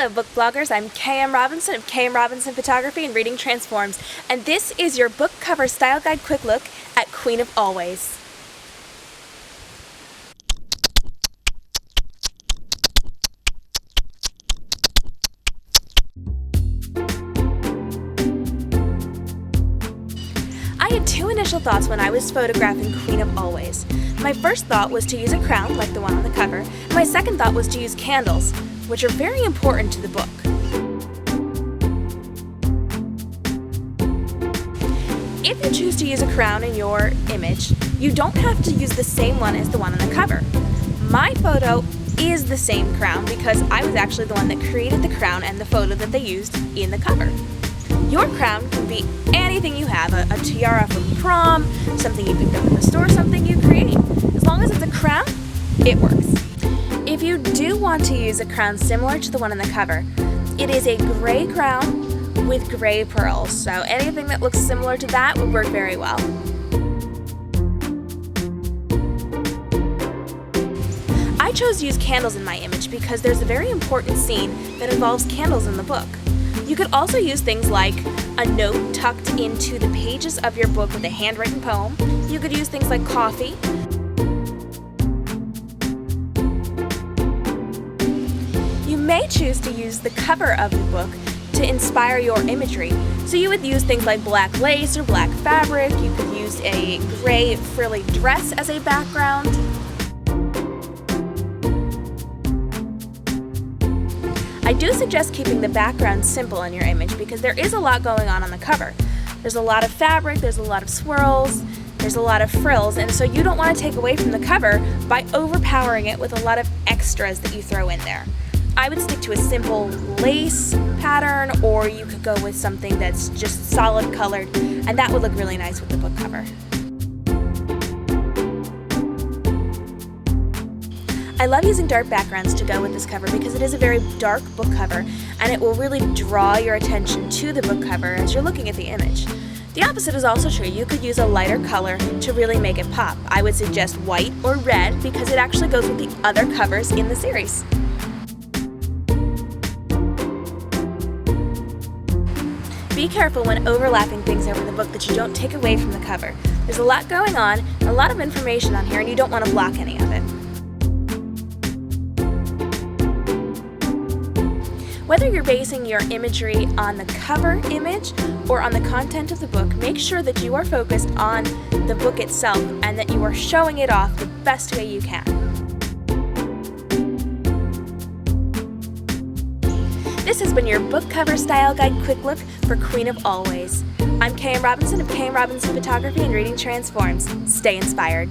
Hello book bloggers, I'm KM Robinson of KM Robinson Photography and Reading Transforms, and this is your book cover style guide quick look at Queen of Always. I had two initial thoughts when I was photographing Queen of Always. My first thought was to use a crown like the one on the cover. My second thought was to use candles, which are very important to the book. If you choose to use a crown in your image, you don't have to use the same one as the one on the cover. My photo is the same crown because I was actually the one that created the crown and the photo that they used in the cover. Your crown can be anything you have, a tiara from prom, something you picked up in the store, something you create. As long as it's a crown, it works. If you do want to use a crown similar to the one on the cover, it is a gray crown with gray pearls, so anything that looks similar to that would work very well. I chose to use candles in my image because there's a very important scene that involves candles in the book. You could also use things like a note tucked into the pages of your book with a handwritten poem. You could use things like coffee. You may choose to use the cover of the book to inspire your imagery. So you would use things like black lace or black fabric. You could use a gray frilly dress as a background. I do suggest keeping the background simple in your image because there is a lot going on the cover. There's a lot of fabric, there's a lot of swirls, there's a lot of frills, and so you don't want to take away from the cover by overpowering it with a lot of extras that you throw in there. I would stick to a simple lace pattern, or you could go with something that's just solid colored, and that would look really nice with the book cover. I love using dark backgrounds to go with this cover because it is a very dark book cover and it will really draw your attention to the book cover as you're looking at the image. The opposite is also true. You could use a lighter color to really make it pop. I would suggest white or red because it actually goes with the other covers in the series. Be careful when overlapping things over the book that you don't take away from the cover. There's a lot going on, a lot of information on here, and you don't want to block any of it. Whether you're basing your imagery on the cover image or on the content of the book, make sure that you are focused on the book itself and that you are showing it off the best way you can. This has been your book cover style guide quick look for Queen of Always. I'm KM Robinson of KM Robinson Photography and Reading Transforms. Stay inspired.